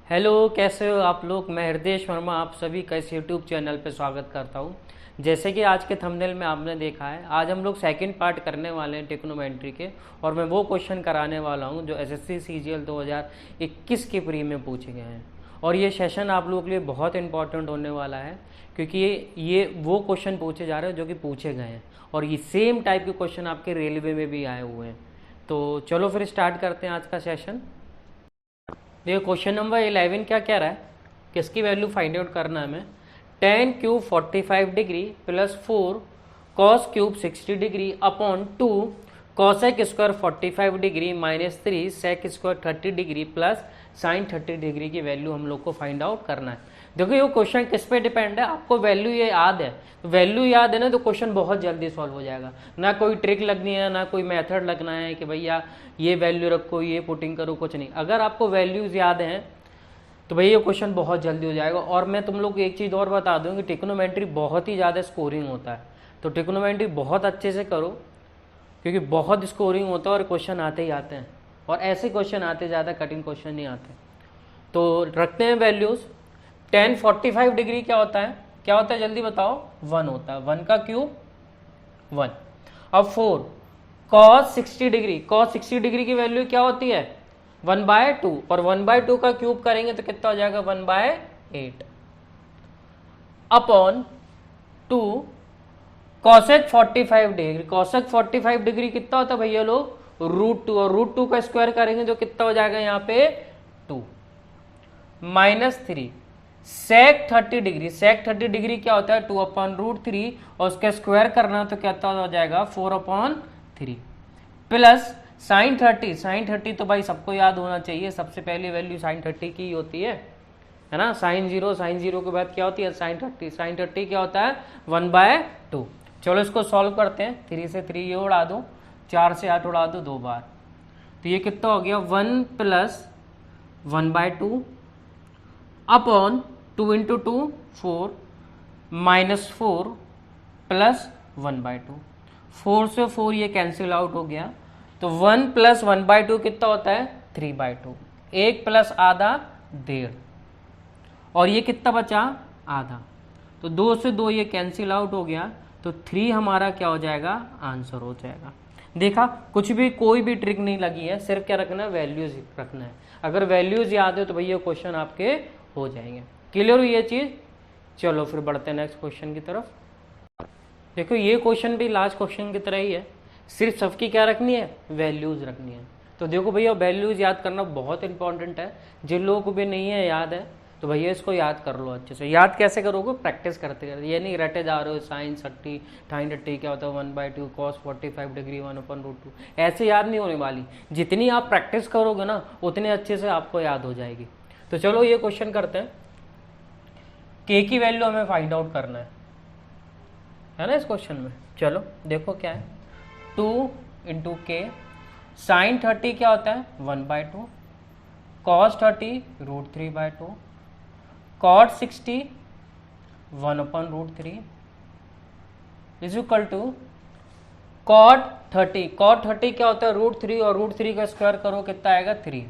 Hello, कैसे हो आप लोग। मैं हृदय शर्मा आप सभी का इस यूट्यूब चैनल पे स्वागत करता हूँ। जैसे कि आज के थंबनेल में आपने देखा है, आज हम लोग सेकंड पार्ट करने वाले हैं ट्रिग्नोमेट्री के, और मैं वो क्वेश्चन कराने वाला हूँ जो एसएससी सीजीएल 2021 के प्री में पूछे गए हैं। और ये सेशन आप लोगों के लिए बहुत इंपॉर्टेंट होने वाला है, क्योंकि ये वो क्वेश्चन पूछे जा रहे हैं जो कि पूछे गए हैं, और ये सेम टाइप के क्वेश्चन आपके रेलवे में भी आए हुए हैं। तो चलो फिर स्टार्ट करते हैं आज का सेशन। देखो, क्वेश्चन नंबर 11 क्या कह रहा है, किसकी वैल्यू फाइंड आउट करना है हमें। Tan cube 45 degree plus 4 cos cube 60 degree upon 2 cosec square 45 degree minus 3 sec square 30 degree plus sine 30 degree की वैल्यू हम लोग को फाइंड आउट करना है। देखो, ये क्वेश्चन किस पे डिपेंड है, आपको वैल्यू ये याद है, वैल्यू याद है ना, तो क्वेश्चन बहुत जल्दी सॉल्व हो जाएगा। ना कोई ट्रिक लगनी है, ना कोई मेथड लगना है कि भैया ये वैल्यू रखो, ये पुटिंग करो, कुछ नहीं। अगर आपको वैल्यूज याद हैं तो भैया ये क्वेश्चन बहुत जल्दी हो जाएगा। और मैं तुम लोग को एक चीज़ और बता दूं कि ट्रिग्नोमेट्री बहुत ही ज़्यादा स्कोरिंग होता है, तो ट्रिग्नोमेट्री बहुत अच्छे से करो, क्योंकि बहुत स्कोरिंग होता है और क्वेश्चन आते ही आते हैं, और ऐसे क्वेश्चन आते, ज़्यादा कठिन क्वेश्चन नहीं आते। तो रखते हैं वैल्यूज। टेन 45 डिग्री क्या होता है, क्या होता है जल्दी बताओ। 1 होता है, 1 का क्यूब 1। अब 4 कॉस 60 डिग्री, कॉस 60 डिग्री की वैल्यू क्या होती है 1/2, और 1/2 का क्यूब करेंगे तो कितना हो जाएगा 1/8 upon 2 cosec 45 degree. Cosec 45 degree कितना होता है भैया लोग, √2, और √2 का स्क्वायर करेंगे तो कितना हो जाएगा यहाँ पे 2 माइनस 3 सेक 30 डिग्री। सेक 30 डिग्री क्या होता है 2/√3, और उसका स्क्वायर करना तो क्या हो जाएगा 4/3 प्लस साइन 30। साइन 30 तो भाई सबको याद होना चाहिए, सबसे पहली वैल्यू साइन 30 की होती है ना। साइन 0 के बाद क्या होती है साइन 30। साइन 30 क्या होता है 1/2। चलो इसको सॉल्व करते हैं। 3 से 3 ये उड़ा दो, 4 से 8 उड़ा दो 2 बार, तो ये कितना हो गया 1 plus 1/2 upon 2 into 2 4 minus 4 plus 1/2। 4 से 4 ये कैंसिल आउट हो गया, तो 1 प्लस 1/2 कितना होता है 3/2। 1 प्लस आधा 1.5, और ये कितना बचा आधा, तो 2 से 2 ये कैंसिल आउट हो गया, तो 3 हमारा क्या हो जाएगा आंसर हो जाएगा। देखा, कुछ भी कोई भी ट्रिक नहीं लगी है, सिर्फ क्या रखना है वैल्यूज रखना है। अगर वैल्यूज याद है तो भैया क्वेश्चन आपके हो जाएंगे। क्लियर हुई ये चीज। चलो फिर बढ़ते हैं नेक्स्ट क्वेश्चन की तरफ। देखो, ये क्वेश्चन भी लास्ट क्वेश्चन की तरह ही है, सिर्फ सबकी क्या रखनी है वैल्यूज रखनी है। तो देखो भैया, वैल्यूज याद करना बहुत इंपॉर्टेंट है। जिन लोगों को भी नहीं है याद है तो भैया इसको याद कर लो अच्छे से। याद कैसे करोगे, प्रैक्टिस करते करते, ये नहीं रटे जा रहे हो साइन 30 टाइन 30 क्या होता है 1/2 कॉस 45 डिग्री 1/√2, ऐसे याद नहीं होने वाली। जितनी आप प्रैक्टिस करोगे ना उतने अच्छे से आपको याद हो जाएगी। तो चलो ये क्वेश्चन करते हैं। के की वैल्यू हमें फाइंड आउट करना है ना इस क्वेश्चन में। चलो देखो क्या है, 2 इंटू के साइन 30 क्या होता है 1/2, cos 30 √3/2, cot 60 1/√3 is equal to cot 30। Cot 30 क्या होता है √3, और √3 का स्क्वायर करो कितना आएगा 3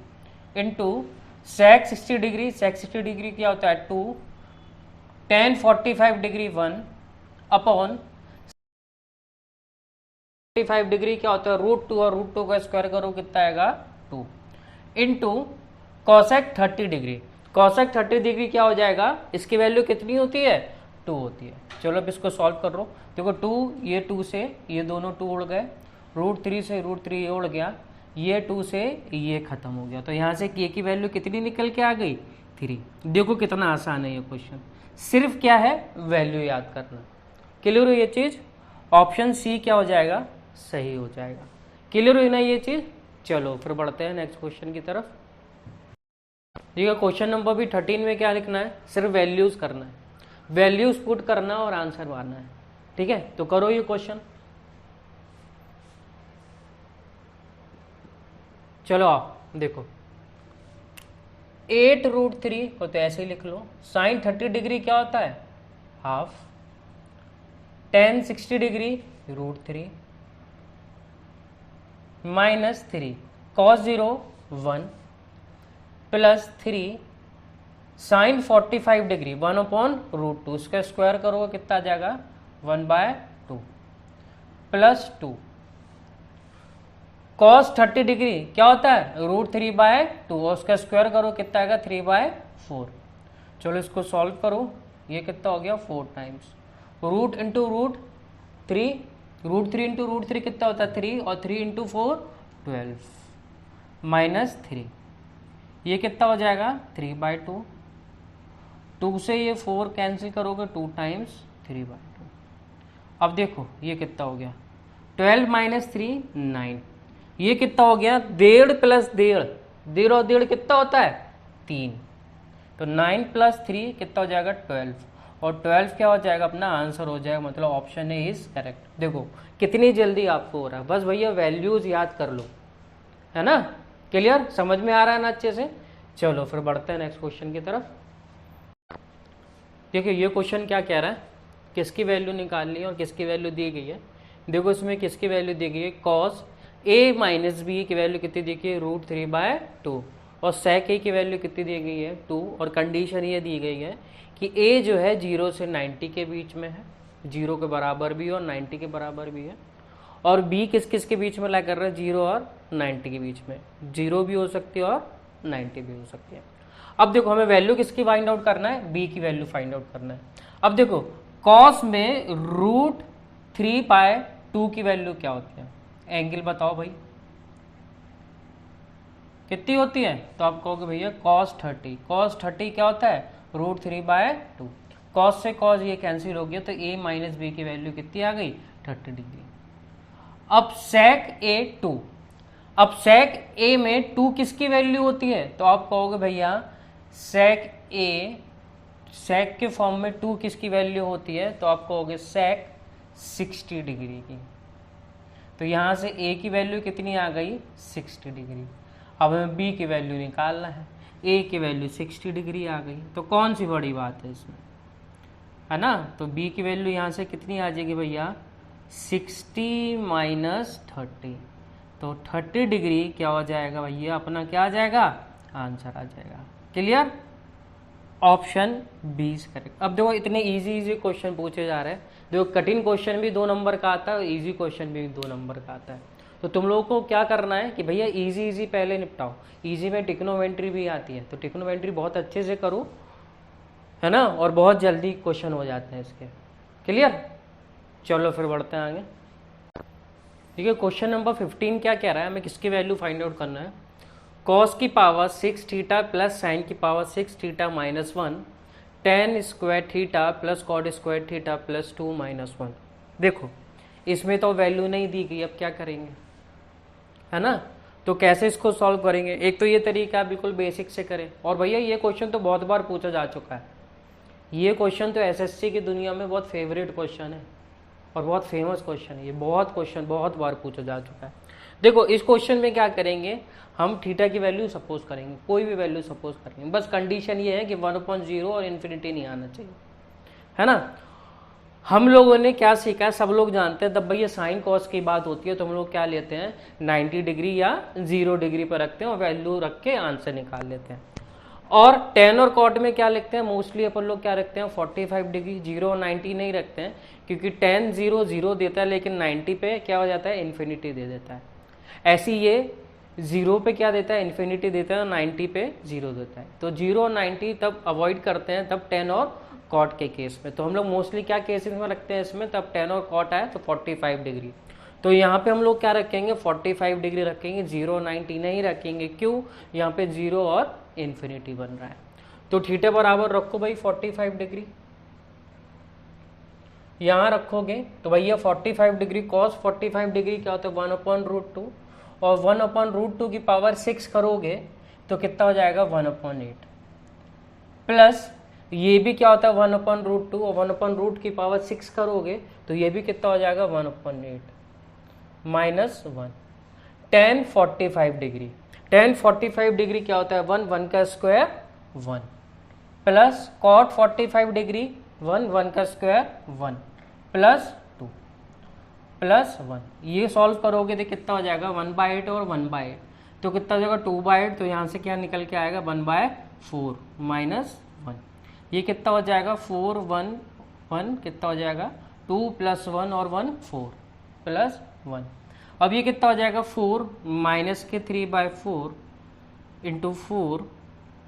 इंटू सेक 60 डिग्री। सेक 60 डिग्री क्या होता है 2, टेन 45 डिग्री 1 अपॉन 45 डिग्री क्या होता है √2, और √2 का स्क्वायर करो कितना आएगा 2 into cosec 30 degree. Cosec 30 degree क्या हो जाएगा, इसकी वैल्यू कितनी होती है 2 होती है। चलो अब इसको सॉल्व कर लो। देखो 2, ये 2 से ये दोनों 2 उड़ गए, √3 से √3 ये उड़ गया, ये 2 से ये खत्म हो गया, तो यहाँ से के की वैल्यू कितनी निकल के आ गई 3। देखो कितना आसान है ये क्वेश्चन, सिर्फ क्या है वैल्यू याद करना। क्लियर हुई ये चीज। ऑप्शन सी क्या हो जाएगा सही हो जाएगा। क्लियर हुई ना ये चीज। चलो फिर बढ़ते हैं नेक्स्ट क्वेश्चन की तरफ। ठीक है, क्वेश्चन नंबर भी 13 में क्या लिखना है, सिर्फ वैल्यूज करना है, वैल्यूज पुट करना और आंसर मारना है। ठीक है, तो करो ये क्वेश्चन। चलो आओ देखो, 8√3 को तो ऐसे ही लिख लो। साइन 30 डिग्री क्या होता है half, tan 60 degree √3 minus 3 cos 0 1 plus 3 sine 45 degree 1/√2, इसका स्क्वायर करोगे कितना आ जाएगा 1/2 प्लस 2। कॉस 30 डिग्री क्या होता है √3/2 और उसका स्क्वायर करो कितना आएगा 3/4। चलो इसको सॉल्व करो, ये कितना हो गया 4 टाइम्स रूट इंटू √3, √3 इंटू √3 कितना होता है 3 और 3 इंटू 4 12 माइनस 3, ये कितना हो जाएगा 3/2। 2 से ये 4 कैंसिल करोगे 2 टाइम्स 3/2। अब देखो ये कितना हो गया 12 माइनस 3 9, ये कितना हो गया 1.5 प्लस 1.5, 1.5 और 1.5 कितना होता है 3, तो 9 प्लस 3 कितना हो जाएगा 12 और 12 क्या हो जाएगा अपना आंसर हो जाएगा, मतलब ऑप्शन ए इज करेक्ट। देखो कितनी जल्दी आपको हो रहा है, बस भैया वैल्यूज याद कर लो, है ना, क्लियर, समझ में आ रहा है ना अच्छे से। चलो फिर बढ़ते हैं नेक्स्ट क्वेश्चन की तरफ। देखिए ये क्वेश्चन क्या कह रहा है, किसकी वैल्यू निकालनी है और किसकी वैल्यू दी गई है। देखो इसमें किसकी वैल्यू दी गई है, कॉस ए माइनस बी की वैल्यू कितनी दी गई है √3/2 और सेक ए की वैल्यू कितनी दी गई है 2 और कंडीशन ये दी गई है कि ए जो है 0 से 90 के बीच में है, 0 के बराबर भी और 90 के बराबर भी है, और बी किस किस के बीच में ला कर रहा है 0 और 90 के बीच में, 0 भी हो सकती है और 90 भी हो सकती है। अब देखो हमें वैल्यू किसकी फाइंड आउट करना है, बी की वैल्यू फाइंड आउट करना है। अब देखो कॉस में √3/2 की वैल्यू क्या होती है, एंगल बताओ भाई कितनी होती है, तो आप कहोगे भैया cos 30, cos 30 क्या होता है √3/2, cos से cos ये कैंसिल हो गया तो a माइनस बी की वैल्यू कितनी आ गई 30 डिग्री। अब sec a 2, अब sec a में 2 किसकी वैल्यू होती है, तो आप कहोगे भैया sec के फॉर्म में 2 किसकी वैल्यू होती है, तो आप कहोगे sec 60 डिग्री की, तो यहाँ से a की वैल्यू कितनी आ गई 60 डिग्री। अब हमें b की वैल्यू निकालना है, a की वैल्यू 60 डिग्री आ गई, तो कौन सी बड़ी बात है इसमें, है ना, तो b की वैल्यू यहाँ से कितनी आ जाएगी भैया 60 माइनस 30, तो 30 डिग्री क्या हो जाएगा भैया अपना, क्या आ जाएगा आंसर आ जाएगा। Clear, option B is correct. अब देखो इतने इजी क्वेश्चन पूछे जा रहे हैं, देखो कठिन क्वेश्चन भी 2 नंबर का आता है और इजी क्वेश्चन भी 2 नंबर का आता है, तो तुम लोगों को क्या करना है कि भैया इजी पहले निपटाओ। इजी में टिक्नोमेंट्री भी आती है, तो टिक्नोमेंट्री बहुत अच्छे से करो, है ना, और बहुत जल्दी क्वेश्चन हो जाते हैं इसके। क्लियर, चलो फिर बढ़ते हैं आगे। ठीक है, क्वेश्चन नंबर 15 क्या कह रहा है, हमें किसकी वैल्यू फाइंड आउट करना है, कॉस की पावर 6 थीटा प्लस साइन की power 6 theta minus 1 tan square theta plus cot square theta plus 2 minus 1। देखो इसमें तो वैल्यू नहीं दी गई, अब क्या करेंगे, है ना, तो कैसे इसको सॉल्व करेंगे। एक तो ये तरीका बिल्कुल बेसिक से करें, और भैया ये क्वेश्चन तो बहुत बार पूछा जा चुका है, ये क्वेश्चन तो एसएससी की दुनिया में बहुत फेवरेट क्वेश्चन है और बहुत फेमस क्वेश्चन है, ये बहुत बार पूछा जा चुका है। देखो इस क्वेश्चन में क्या करेंगे, हम थीटा की वैल्यू सपोज करेंगे, कोई भी वैल्यू सपोज करेंगे, बस कंडीशन ये है कि 1/0 और इन्फिनिटी नहीं आना चाहिए, है ना। हम लोगों ने क्या सीखा है, सब लोग जानते हैं, जब भैया साइन कॉस की बात होती है तो हम लोग क्या लेते हैं 90 डिग्री या 0 डिग्री पर रखते हैं और वैल्यू रख के आंसर निकाल लेते हैं। और टेन और कॉट में क्या लिखते हैं, मोस्टली अपन लोग क्या रखते हैं 45 डिग्री, 0 और 90 नहीं रखते हैं, क्योंकि टेन 0 0 देता है लेकिन 90 पे क्या हो जाता है इन्फिनिटी दे देता है। ऐसी ये 0 पे क्या देता है इन्फिनिटी देता है, 90 पे 0 देता है, तो 0 और 90 तब अवॉइड करते हैं तब टेन और कॉट के केस में। तो हम लोग मोस्टली क्या केसेस में रखते हैं इसमें, तब टेन और कॉट आए तो 45 डिग्री, तो यहाँ पे हम लोग क्या रखेंगे 45 डिग्री रखेंगे, 0 90 नहीं रखेंगे, क्यों, यहाँ पे 0 और इन्फिनिटी बन रहा है। तो थीटा बराबर रखो भाई 45 डिग्री, यहाँ रखोगे तो भैया 45 डिग्री कॉस 45 डिग्री क्या होता है 1/√2 और 1/√2 की पावर 6 करोगे तो कितना हो जाएगा 1/8 प्लस ये भी क्या होता है 1/√2 और 1/√2 की पावर 6 करोगे तो ये भी कितना हो जाएगा 1/8 minus 1 tan 45 degree, tan 45 degree क्या होता है 1 का स्क्वायर 1 प्लस cot 45 डिग्री 1 का स्क्वायर 1 प्लस 2 प्लस 1, ये सॉल्व करोगे तो कितना हो जाएगा 1/8 और 1/8 तो कितना हो जाएगा 2/8, तो यहाँ से क्या निकल के आएगा 1/4 माइनस 1। ये कितना हो जाएगा 4 1 1 कितना हो जाएगा 2 + 1 और 1 4 + 1। अब ये कितना हो जाएगा 4 माइनस के 3/4 इंटू 4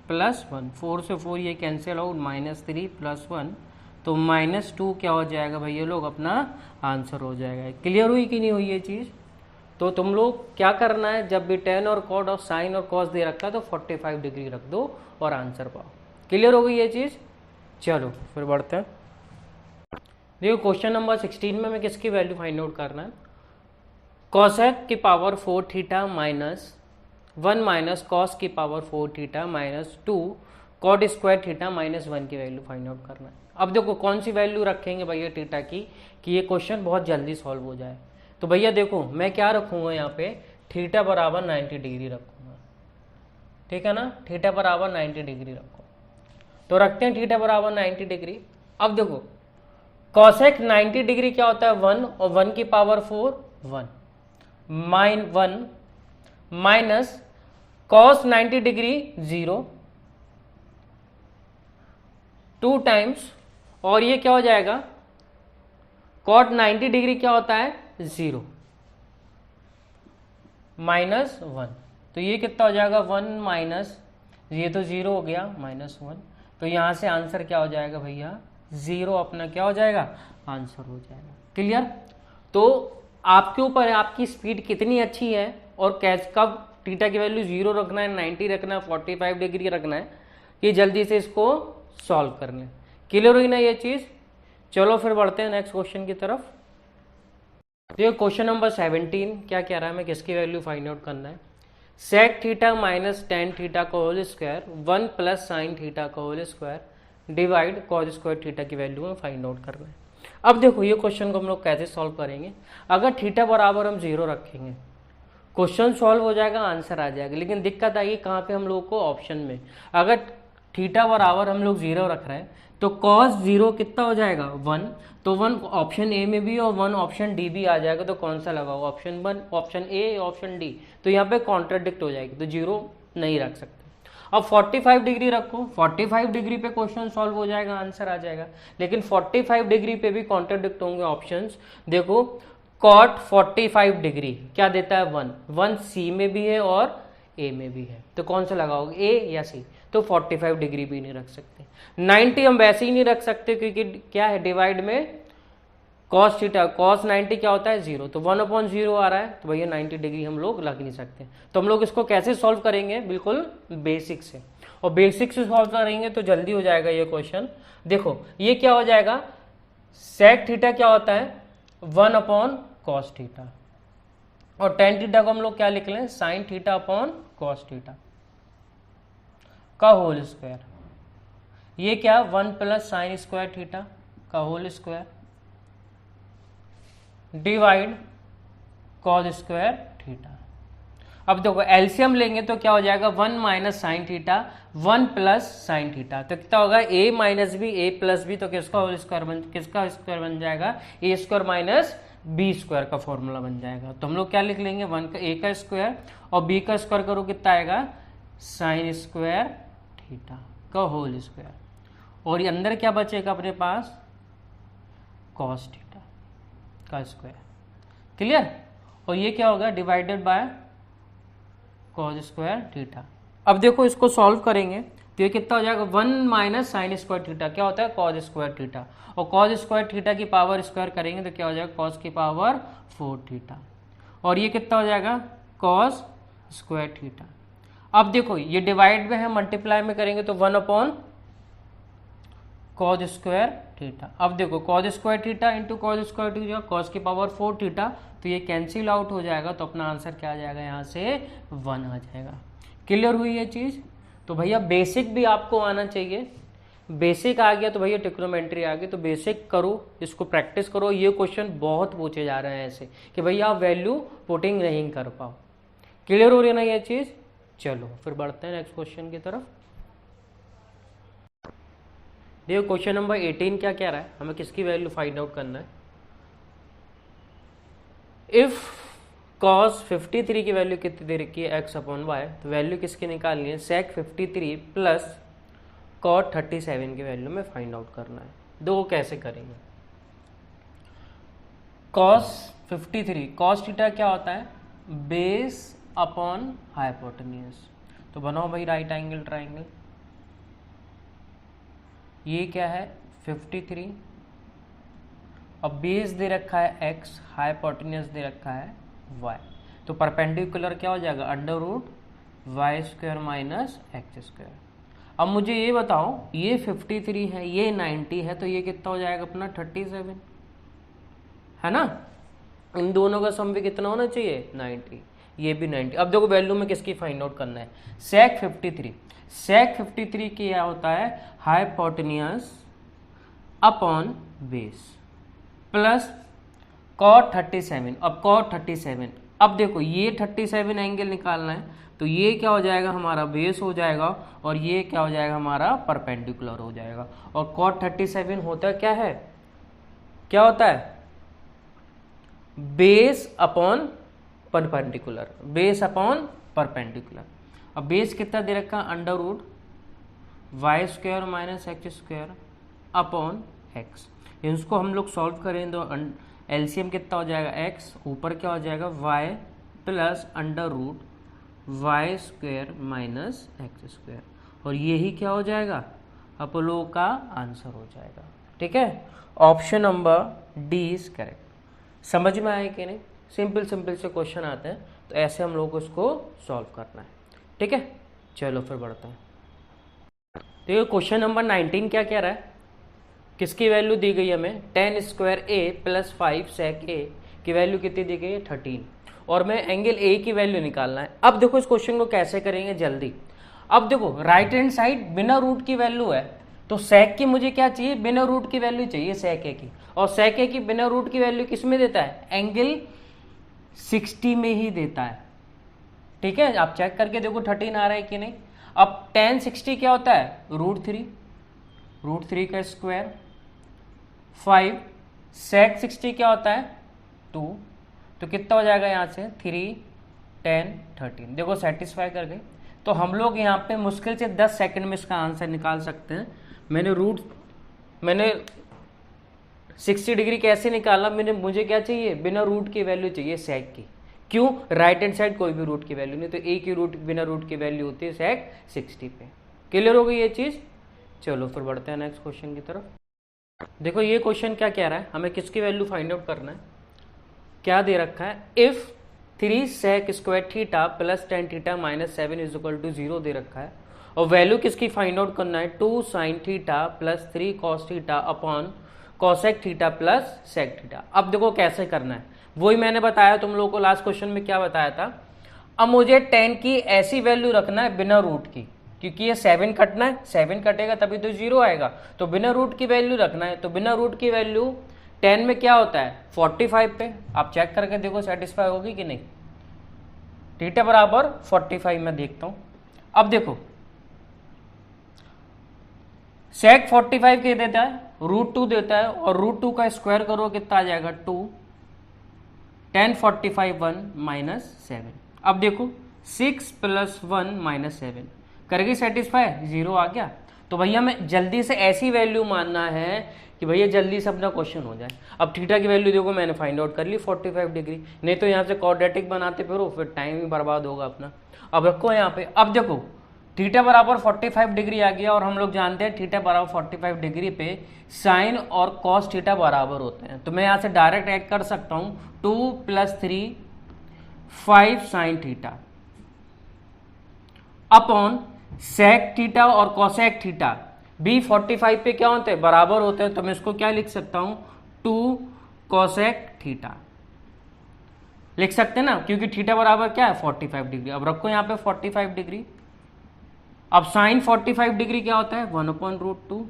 + 1। 4 से 4 ये कैंसिल आउट, -3 + 1 तो -2 क्या हो जाएगा भाई, ये लोग अपना आंसर हो जाएगा। क्लियर हुई कि नहीं हुई ये चीज़? तो तुम लोग क्या करना है, जब भी tan और cot और sin और cos दे रखा है तो 45 डिग्री रख दो और आंसर पाओ। क्लियर हो गई ये चीज़? चलो फिर बढ़ते हैं। देखो क्वेश्चन नंबर 16 में हमें किसकी वैल्यू फाइंड आउट करना है, cosec की पावर 4 थीटा -1 माइनस cos की power 4 theta -2 cot square theta -1 की वैल्यू फाइंड आउट करना है। अब देखो कौन सी वैल्यू रखेंगे भैया थीटा की कि ये क्वेश्चन बहुत जल्दी सॉल्व हो जाए। तो भैया देखो मैं क्या रखूंगा यहाँ पे, थीटा बराबर 90 डिग्री रखूंगा, ठीक है ना, थीटा बराबर 90 डिग्री रखो। तो रखते हैं थीटा बराबर 90 डिग्री। अब देखो कॉसेक 90 डिग्री क्या होता है 1 और 1 की power 4 1 minus cos 90 degree 0 2 times और ये क्या हो जाएगा कॉट 90 डिग्री क्या होता है 0 -1। तो ये कितना हो जाएगा 1 माइनस, ये तो 0 हो गया -1। तो यहाँ से आंसर क्या हो जाएगा भैया 0 अपना क्या हो जाएगा आंसर हो जाएगा। क्लियर? तो आपके ऊपर है आपकी स्पीड कितनी अच्छी है और कैसे कब थीटा की वैल्यू 0 रखना है, 90 रखना है, 45 डिग्री रखना है, कि जल्दी से इसको सॉल्व कर लें। क्लियर हुई ना ये चीज़? चलो फिर बढ़ते हैं नेक्स्ट क्वेश्चन की तरफ। देखो क्वेश्चन नंबर 17 क्या कह रहा है, हमें किसकी वैल्यू फाइंड आउट करना है, sec theta minus tan theta का होल स्क्वायर 1 + sin थीटा का whole square divide cos square theta की वैल्यू में फाइंड आउट करना है। अब देखो ये क्वेश्चन को हम लोग कैसे सॉल्व करेंगे, अगर थीटा बराबर हम 0 रखेंगे क्वेश्चन सॉल्व हो जाएगा, आंसर आ जाएगा। लेकिन दिक्कत आई कहाँ पे हम लोग को, ऑप्शन में। अगर थीटा बराबर हम लोग 0 रख रहे हैं तो cos 0 कितना हो जाएगा 1, तो 1 ऑप्शन ए में भी और 1 ऑप्शन डी भी आ जाएगा। तो कौन सा लगाओ, option 1 option A option D, तो यहाँ पे कॉन्ट्राडिक्ट हो जाएगी, तो 0 नहीं रख सकते। अब 45 डिग्री रखो, 45 डिग्री पे क्वेश्चन सॉल्व हो जाएगा, आंसर आ जाएगा। लेकिन 45 डिग्री पे भी कॉन्ट्राडिक्ट होंगे ऑप्शंस। देखो cot 45 डिग्री क्या देता है 1 सी में भी है और ए में भी है, तो कौन सा लगाओगे ए या सी, तो 45 डिग्री भी नहीं रख सकते। 90 हम वैसे ही नहीं रख सकते क्योंकि क्या है डिवाइड में cos थीटा, cos 90 क्या होता है 0, तो 1/0 आ रहा है, तो भैया 90 डिग्री हम लोग लग नहीं सकते। तो हम लोग इसको कैसे सॉल्व करेंगे, बिल्कुल बेसिक से, और बेसिक से सॉल्व करेंगे तो जल्दी हो जाएगा ये क्वेश्चन। देखो ये क्या हो जाएगा, सेक थीटा क्या होता है 1/cos थीटा, और tan थीटा को हम लोग क्या लिख लें sin थीटा/cos थीटा का होल स्क्वायर। ये क्या 1 + sin स्क्वायर थीटा का whole square divide cos square theta. अब देखो एलसीएम लेंगे तो क्या हो जाएगा 1 - sin थीटा 1 + sin थीटा, तो कितना होगा a minus B a plus B, तो किसका होल स्क्वायर किसका स्क्वायर बन जाएगा a² - b² का फॉर्मूला बन जाएगा। तो हम लोग क्या लिख लेंगे 1 का a का स्क्वायर और b का स्क्वायर करो कितना आएगा sin स्क्वायर थीटा का होल स्क्वायर, और ये अंदर क्या बचेगा अपने पास cos थीटा का स्क्वायर। क्लियर? और ये क्या होगा divided by cos square theta. अब देखो इसको सॉल्व करेंगे तो ये कितना हो जाएगा 1 - sin स्क्वायर थीटा क्या होता है cos स्क्वायर थीटा, और cos स्क्वायर थीटा की पावर स्क्वायर करेंगे तो क्या हो जाएगा cos की पावर 4 थीटा, और ये कितना हो जाएगा cos स्क्वायर थीटा। अब देखो ये डिवाइड में है, मल्टीप्लाई में करेंगे तो 1/cos स्क्वायर थीटा। अब देखो cos square theta into cos square theta, cos की पावर 4 थीटा, तो ये कैंसिल आउट हो जाएगा, तो अपना आंसर क्या आ जाएगा यहाँ से 1 आ जाएगा। क्लियर हुई ये चीज़? तो भैया बेसिक भी आपको आना चाहिए, बेसिक आ गया तो भैया ट्रिग्नोमेट्री आ गई, तो बेसिक करो, इसको प्रैक्टिस करो। ये क्वेश्चन बहुत पूछे जा रहे हैं ऐसे कि भैया आप वैल्यू पुटिंग नहीं कर पाओ। क्लियर हो रही है ना ये चीज़? चलो फिर बढ़ते हैं नेक्स्ट क्वेश्चन की तरफ। देखो क्वेश्चन नंबर 18 क्या कह रहा है, हमें किसकी वैल्यू फाइंड आउट करना है। इफ cos 53 की वैल्यू कितनी दे रखी है x/y, तो वैल्यू किसकी निकालनी है sec 53 प्लस cot 37 की वैल्यू में फाइंड आउट करना है। दो कैसे करेंगे। cos 53 cos थीटा क्या होता है, बेस अपॉन हाइपोटेन्यूज। तो बनाओ भाई राइट एंगल ट्राइंगल। ये क्या है 53, अब बेस दे रखा है x, हाइपोटेन्यूज दे रखा है y, तो परपेंडिकुलर क्या हो जाएगा under root Y square minus X square. अब मुझे ये बताओ, ये 53 है, ये 90 है, तो ये कितना हो जाएगा अपना 37, है ना। इन दोनों का सम भी कितना होना चाहिए 90, ये भी 90। अब देखो वैल्यू में किसकी फाइंड आउट करना है, सेक 53। सेक 53 क्या होता है, hypotenuse upon base plus cot 37। अब cot 37, अब देखो ये 37 एंगल निकालना है, तो ये क्या हो जाएगा हमारा बेस हो जाएगा, और ये क्या हो जाएगा हमारा परपेंडिकुलर हो जाएगा। और cot 37 होता क्या है, क्या होता है, base upon perpendicular, base upon perpendicular. अब बेस कितना दे रखा है under root Y square minus X square upon X. इसको हम लोग सॉल्व करें तो एलसीएम कितना हो जाएगा x, ऊपर क्या हो जाएगा y plus under root Y square minus X square, और यही क्या हो जाएगा आप लोगों का आंसर हो जाएगा। ठीक है, option number D is correct. समझ में आए कि नहीं, सिंपल सिंपल से क्वेश्चन आते हैं, तो ऐसे हम लोग को इसको सॉल्व करना है। ठीक है, चलो फिर बढ़ते हैं। देखिए क्वेश्चन नंबर 19 क्या कह रहा है, किसकी वैल्यू दी गई हमें, tan square a plus 5 sec a की वैल्यू कितनी दी गई है 13, और मैं एंगल a की वैल्यू निकालना है। अब देखो इस क्वेश्चन को कैसे करेंगे जल्दी। अब देखो राइट हैंड साइड बिना रूट की वैल्यू है, तो sec की मुझे क्या चाहिए, बिना रूट की वैल्यू चाहिए sec a की, और sec a की बिना रूट की वैल्यू किस में देता है, एंगल 60 में ही देता है। ठीक है, आप चेक करके देखो 13 आ रहा है कि नहीं। अब tan 60 क्या होता है, रूट थ्री का स्क्वायर 5, sec 60 क्या होता है 2, तो कितना हो जाएगा यहाँ से 3 10 13। देखो सेटिस्फाई कर गए। तो हम लोग यहाँ पे मुश्किल से 10 सेकंड में इसका आंसर निकाल सकते हैं। मैंने 60 डिग्री कैसे निकाला, मुझे क्या चाहिए, बिना रूट की वैल्यू चाहिए sec की। क्यों, राइट हैंड साइड कोई भी रूट की वैल्यू नहीं, तो a की रूट बिना रूट की वैल्यू होती है sec 60 पे। क्लियर हो गई ये चीज़। चलो फिर बढ़ते हैं नेक्स्ट क्वेश्चन की तरफ। देखो ये क्वेश्चन क्या कह रहा है, हमें किसकी वैल्यू फाइंड आउट करना है। क्या दे रखा है, if 3 sec square theta plus tan theta minus 7 is equal to 0 दे रखा है, और वैल्यू किसकी फाइंड आउट करना है, 2 sin theta plus 3 cos theta upon cosec theta plus sec theta. अब देखो कैसे करना है, वही मैंने बताया तुम लोगों को लास्ट क्वेश्चन में, क्या बताया था। अब मुझे tan की ऐसी वैल्यू रखना है बिना रूट की, क्योंकि ये 7 कटना है, 7 कटेगा तभी तो 0 आएगा, तो बिना रूट की वैल्यू रखना है। तो बिना रूट की वैल्यू 10 में क्या होता है 45 पे, आप चेक करके देखो सेटिस्फाई होगी कि नहीं। थीटा बराबर 45 में देखता हूं। अब देखो sec 45 क्या देता है, √2 देता है, और √2 का स्क्वायर करो कितना आ जाएगा 2, tan 45 1 माइनस 7। अब देखो 6 प्लस 1 माइनस 7 करके सेटिस्फाई, 0 आ गया। तो भैया हमें जल्दी से ऐसी वैल्यू मानना है कि भैया जल्दी से अपना क्वेश्चन हो जाए। अब थीटा की वैल्यू देखो मैंने फाइंड आउट कर ली 45 डिग्री, नहीं तो यहाँ से क्वाड्रेटिक बनाते फिर टाइम ही बर्बाद होगा अपना। अब रखो यहाँ पे, अब देखो थीटा बराबर 45 डिग्री आ गया, और हम लोग जानते हैं थीटा बराबर 45 डिग्री पे साइन और कॉस थीटा बराबर होते हैं। तो मैं यहाँ से डायरेक्ट ऐड कर सकता हूँ 2 + 3 5 sine theta upon sec theta और कोसेक थीटा भी 45 पे क्या होते हैं, बराबर होते हैं। तो मैं इसको क्या लिख सकता हूं 2 कोसेक थीटा लिख सकते हैं ना, क्योंकि थीटा बराबर क्या है 45 डिग्री। अब रखो यहाँ पे 45 डिग्री। अब साइन 45 डिग्री क्या होता है 1/√2,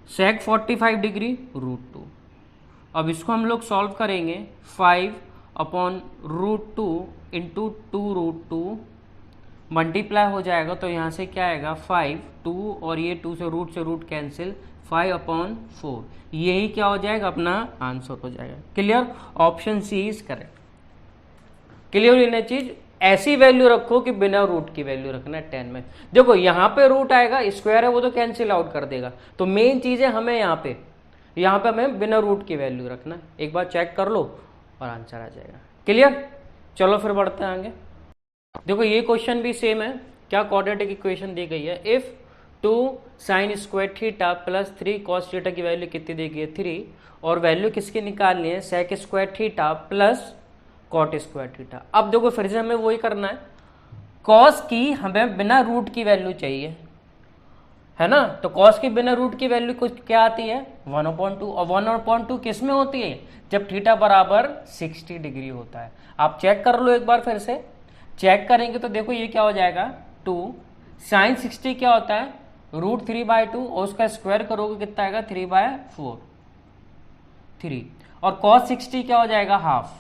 सेक 45 डिग्री √2। अब इसको हम लोग सॉल्व करेंगे 5/√2 इंटू 2√2 मल्टीप्लाई हो जाएगा, तो यहाँ से क्या आएगा 5 2 और ये 2 से रूट कैंसिल 5/4, यही क्या हो जाएगा अपना आंसर हो जाएगा। Clear, option C is correct. Clear ये चीज। ऐसी वैल्यू रखो कि बिना रूट की वैल्यू रखना है 10 में। देखो यहाँ पे रूट आएगा, स्क्वायर है वो तो कैंसिल आउट कर देगा, तो मेन चीज है हमें यहाँ पे हमें बिना रूट की वैल्यू रखना है। एक बार चेक कर लो और आंसर आ जाएगा। क्लियर? चलो फिर बढ़ते हैं आगे। देखो ये क्वेश्चन भी सेम है। क्या क्वाड्रेटिक इक्वेशन दी गई है, if 2 sin square theta plus 3 cos theta की वैल्यू कितनी दी गई है 3, और वैल्यू किसकी निकालनी है sec square theta plus cot square theta. अब देखो फिर से हमें वही करना है, cos की हमें बिना रूट की वैल्यू चाहिए, है ना, तो cos की बिना रूट की वैल्यू कुछ क्या आती है 1/2, और 1/2 किस में होती है, जब थीटा बराबर 60 डिग्री होता है। आप चेक कर लो एक बार, फिर से चेक करेंगे तो देखो ये क्या हो जाएगा 2 sin 60 क्या होता है √3/2, और उसका स्क्वायर करोगे कितना आएगा 3/4 3, और cos 60 क्या हो जाएगा हाफ।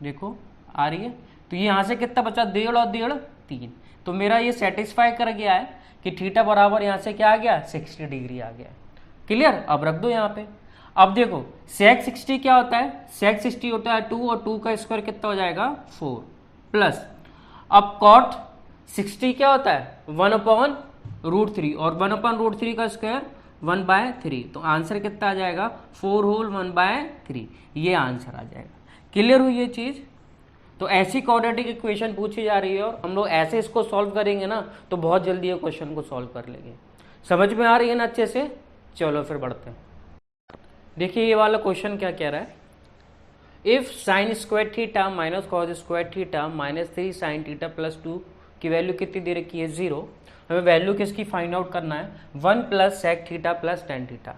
देखो आ रही है, तो ये यहां से कितना बचा 1.5 और 1.5 3, तो मेरा ये सेटिस्फाई कर गया है कि थीटा बराबर यहां से क्या आ गया 60 डिग्री आ गया। क्लियर? अब रख दो यहाँ पे। अब देखो sec 60 क्या होता है, sec 60 होता है 2, और 2 का स्क्वायर कितना हो जाएगा 4, प्लस अब cot 60 क्या होता है 1/√3, और 1/√3 का स्क्वायर 1/3, तो आंसर कितना आ जाएगा 4 होल 1/3, ये आंसर आ जाएगा। क्लियर हुई ये चीज? तो ऐसी क्वाड्रेटिक इक्वेशन पूछी जा रही है और हम लोग ऐसे इसको सॉल्व करेंगे ना तो बहुत जल्दी ये क्वेश्चन को सॉल्व कर लेंगे। समझ में आ रही है ना अच्छे से? चलो फिर बढ़ते हैं। देखिए ये वाला क्वेश्चन क्या कह रहा है, if sine square theta minus cos square theta minus 3 sine theta plus 2 की वैल्यू कितनी दे रखी है 0, हमें वैल्यू किसकी फाइंड आउट करना है 1 plus sec theta plus tan theta.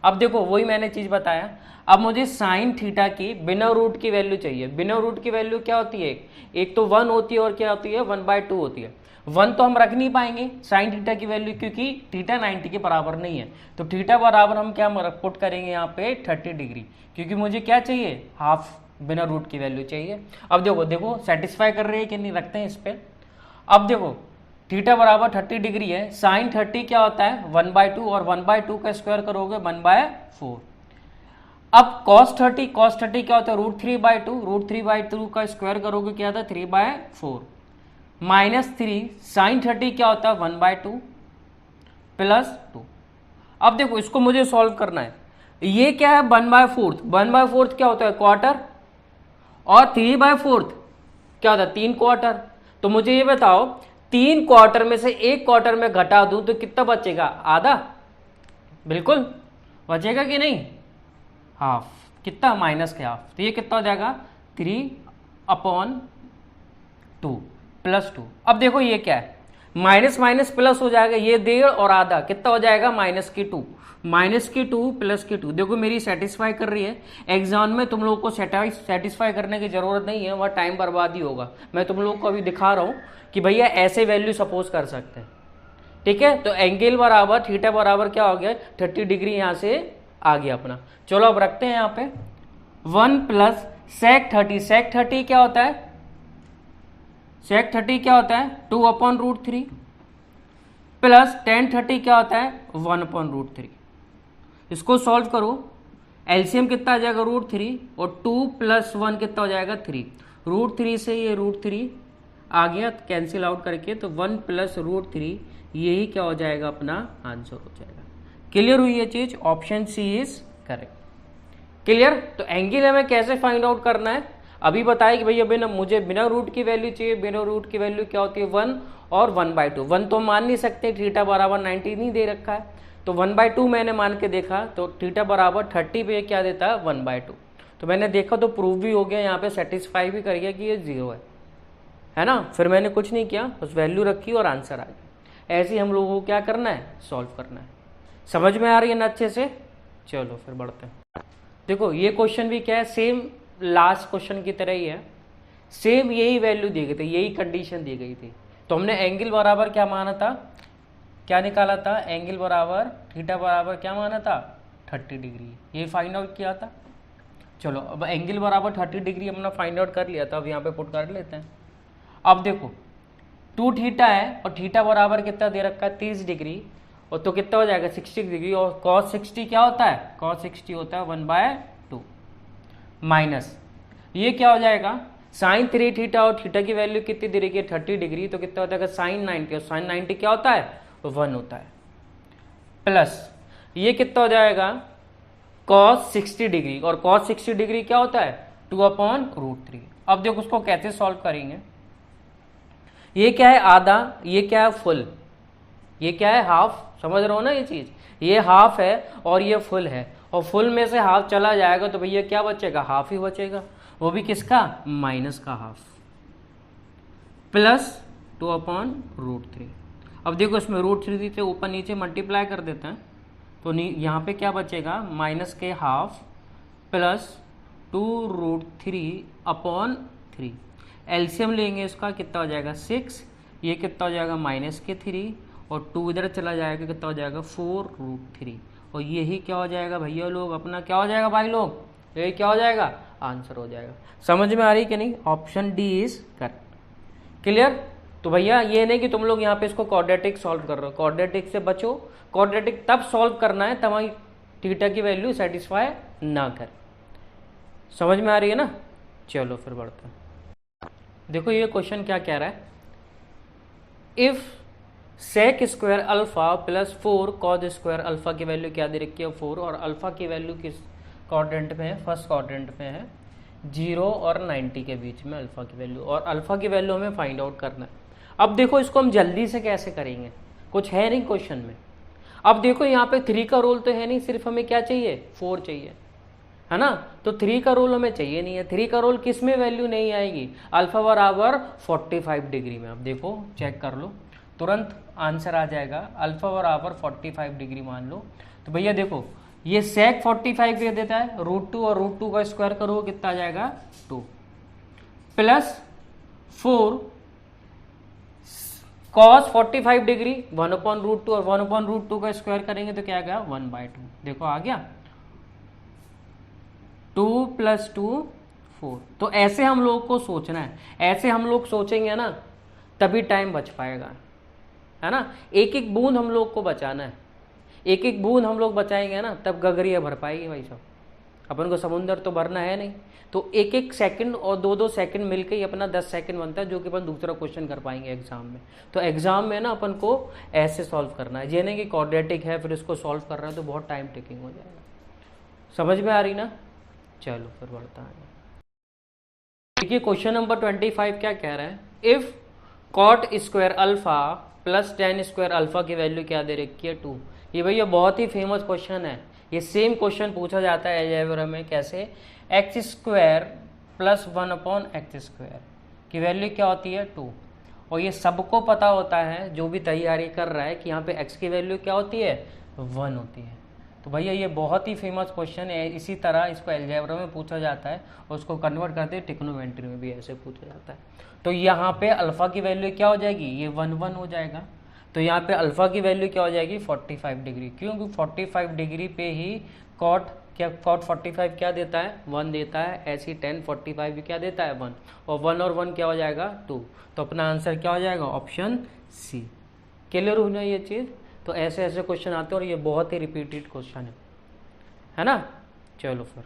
अब देखो वही मैंने चीज बताया, अब मुझे साइन थीटा की बिना रूट की वैल्यू चाहिए। बिना रूट की वैल्यू क्या होती है, एक तो 1 होती है और क्या होती है 1/2 होती है। 1 तो हम रख नहीं पाएंगे साइन थीटा की वैल्यू, क्योंकि थीटा 90 के बराबर नहीं है, तो थीटा बराबर हम क्या पुट करेंगे यहाँ पे 30 डिग्री, क्योंकि मुझे क्या चाहिए हाफ बिना रूट की वैल्यू चाहिए। अब देखो सेटिस्फाई कर रही है कि नहीं, रखते हैं इस पर। अब देखो थीटा बराबर 30 डिग्री है, साइन 30 क्या होता है 1/2, और 1/2 का स्क्वायर करोगे 1/4। अब cos 30 क्या होता है √3/2, √3/2 का स्क्वायर करोगे क्या होता है 3/4, माइनस 3 साइन 30 क्या होता है 1/2 प्लस 2। अब देखो इसको मुझे सॉल्व करना है, ये क्या है 1/4 क्या होता है क्वार्टर, और 3/4 क्या होता है 3 क्वार्टर। तो मुझे ये बताओ 3 क्वार्टर में से 1 क्वार्टर में घटा दूं तो कितना बचेगा, आधा, बिल्कुल बचेगा कि नहीं, हाफ, कितना माइनस के हाफ, तो ये कितना हो जाएगा 3/2 प्लस 2। अब देखो ये क्या है माइनस माइनस प्लस हो जाएगा, ये 1.5 और आधा कितना हो जाएगा -2 प्लस की 2। देखो मेरी सेटिस्फाई कर रही है, एग्जाम में तुम लोगों को सेटिस्फाई करने की जरूरत नहीं है, वहाँ टाइम बर्बाद ही होगा। मैं तुम लोगों को अभी दिखा रहा हूँ कि भैया ऐसे वैल्यू सपोज कर सकते हैं, ठीक है। तो एंगल बराबर थीटा बराबर क्या हो गया 30 डिग्री यहाँ से आ गया अपना। चलो अब रखते हैं यहाँ पे 1 प्लस सेक 30 क्या होता है, सेक 30 क्या होता है 2/√3 प्लस टेन 30 क्या होता है 1/√3। इसको सॉल्व करो, एलसीएम कितना आ जाएगा √3, और 2 + 1 कितना हो जाएगा 3, √3 से ये √3 आ गया कैंसिल आउट करके, तो 1 + √3 यही क्या हो जाएगा अपना आंसर हो जाएगा। क्लियर हुई ये चीज, option C is correct. Clear? तो एंगल हमें कैसे फाइंड आउट करना है अभी बताया कि भैया मुझे बिना रूट की वैल्यू चाहिए। बिना रूट की वैल्यू क्या होती है 1 और 1/2। 1 तो मान नहीं सकते, थीटा बराबर 90 नहीं दे रखा है, तो 1/2 मैंने मान के देखा तो थीटा बराबर 30 पे क्या देता है 1/2। तो मैंने देखा तो प्रूव भी हो गया, यहाँ पे सेटिस्फाई भी कर गया कि ये 0 है ना। फिर मैंने कुछ नहीं किया, बस वैल्यू रखी और आंसर आ गया। ऐसे ही हम लोगों को क्या करना है सॉल्व करना है। समझ में आ रही है ना अच्छे से? चलो फिर बढ़ते हैं। देखो ये क्वेश्चन भी क्या है सेम लास्ट क्वेश्चन की तरह ही है, सेम यही वैल्यू दी गई थी, यही कंडीशन दी गई थी। तो हमने एंगल बराबर क्या माना था, क्या निकाला था, एंगल बराबर थीटा बराबर क्या माना था 30 डिग्री, ये फाइंड आउट किया था। चलो अब एंगल बराबर 30 डिग्री हमने फाइंड आउट कर लिया था, अब यहाँ पे पुट कर लेते हैं। अब देखो 2 थीटा है और थीटा बराबर कितना दे रखा है 30 डिग्री, और तो कितना हो जाएगा 60 डिग्री, और cos 60 क्या होता है cos 60 होता है 1/2 माइनस ये क्या हो जाएगा साइन 3 थीटा और थीटा की वैल्यू कितनी दे रही है 30 डिग्री, तो कितना होता है साइन 90, और साइन 90 क्या होता है 1 होता है, प्लस ये कितना हो जाएगा कॉस 60 डिग्री, और कॉस 60 डिग्री क्या होता है 2/√3। अब देखो उसको कैसे सॉल्व करेंगे, ये क्या है आधा, ये क्या है फुल, ये क्या है हाफ, समझ रहे हो ना ये चीज, ये हाफ है और ये फुल है, और फुल में से हाफ चला जाएगा तो भैया क्या बचेगा हाफ ही बचेगा, वो भी किसका माइनस का हाफ, प्लस 2/√3। अब देखो इसमें √3 से ऊपर नीचे मल्टीप्लाई कर देते हैं, तो यहाँ पे क्या बचेगा माइनस के हाफ प्लस 2√3/3। एलसीएम लेंगे इसका कितना हो जाएगा 6, ये कितना हो जाएगा -3, और 2 इधर चला जाएगा कितना हो जाएगा 4√3, और यही क्या हो जाएगा भैया लोग अपना क्या हो जाएगा भाई लोग, यही क्या हो जाएगा आंसर हो जाएगा। समझ में आ रही कि नहीं, option D is correct. Clear. तो भैया ये नहीं कि तुम लोग यहाँ पे इसको क्वाड्रेटिक सॉल्व कर रहे हो, क्वाड्रेटिक से बचो, क्वाड्रेटिक तब सॉल्व करना है तब थीटा की वैल्यू सेटिस्फाई ना करे। समझ में आ रही है ना, चलो फिर बढ़ते हैं। देखो ये क्वेश्चन क्या कह रहा है, if sec square alpha plus 4 cos square alpha की वैल्यू क्या दे रखी है 4, और अल्फा की वैल्यू किस क्वाड्रेंट में है, फर्स्ट क्वाड्रेंट में है, 0 और 90 के बीच में अल्फा की वैल्यू, और अल्फा की वैल्यू हमें फाइंड आउट करना है। अब देखो इसको हम जल्दी से कैसे करेंगे, कुछ है नहीं क्वेश्चन में। अब देखो यहाँ पे 3 का रोल तो है नहीं, सिर्फ हमें क्या चाहिए 4 चाहिए, है ना, तो 3 का रोल हमें चाहिए नहीं है। 3 का रोल किस में वैल्यू नहीं आएगी, अल्फा बराबर 45 डिग्री में। अब देखो चेक कर लो, तुरंत आंसर आ जाएगा, अल्फा बराबर 45 डिग्री मान लो। तो भैया देखो ये सेक 45 दे देता है, √2 और √2 का स्क्वायर करो कितना आ जाएगा 2, प्लस 4 कॉस 45 डिग्री 1/√2, और 1/√2 का स्क्वायर करेंगे तो क्या आ गया 1/2। देखो आ गया 2 + 2 4। तो ऐसे हम लोग को सोचना है, ऐसे हम लोग सोचेंगे ना तभी टाइम बच पाएगा, है ना। एक एक बूंद हम लोग को बचाना है, एक एक बूंद हम लोग बचाएंगे ना तब गगरिया भर पाएगी भाई साहब। अपन को समुंदर तो भरना है नहीं, तो एक एक सेकंड और 2-2 सेकंड मिलकर ही अपना 10 सेकंड बनता है, जो कि अपन दूसरा क्वेश्चन कर पाएंगे एग्जाम में। तो एग्जाम में ना अपन को ऐसे सॉल्व करना है, ये नहीं कि क्वाड्रेटिक है फिर इसको सॉल्व कर रहा है तो बहुत टाइम टेकिंग हो जाएगा। समझ में आ रही ना, चलो फिर बढ़ता है। देखिए क्वेश्चन नंबर 25 क्या कह रहा है, if cot square alpha plus tan square alpha की वैल्यू क्या दे रखी है 2। ये भैया बहुत ही फेमस क्वेश्चन है, ये सेम क्वेश्चन पूछा जाता है अलजेब्रा में, कैसे x² + 1/x² की वैल्यू क्या होती है 2, और ये सबको पता होता है जो भी तैयारी कर रहा है कि यहाँ पे x की वैल्यू क्या होती है 1 होती है। तो भैया ये बहुत ही फेमस क्वेश्चन है, इसी तरह इसको अलजेब्रा में पूछा जाता है और उसको कन्वर्ट करते ट्रिग्नोमेट्री में भी ऐसे पूछा जाता है। तो यहाँ पे अल्फा की वैल्यू क्या हो जाएगी, ये 1 हो जाएगा, तो यहाँ पे अल्फा की वैल्यू क्या हो जाएगी 45 डिग्री, क्योंकि 45 डिग्री पे ही कॉट 45 क्या देता है 1 देता है, ऐसी tan 45 भी क्या देता है 1, और 1 और 1 क्या हो जाएगा 2। तो अपना आंसर क्या हो जाएगा ऑप्शन सी। क्लियर हो ना ये चीज़। तो ऐसे ऐसे क्वेश्चन आते हैं और ये बहुत ही रिपीटेड क्वेश्चन है ना। चलो फिर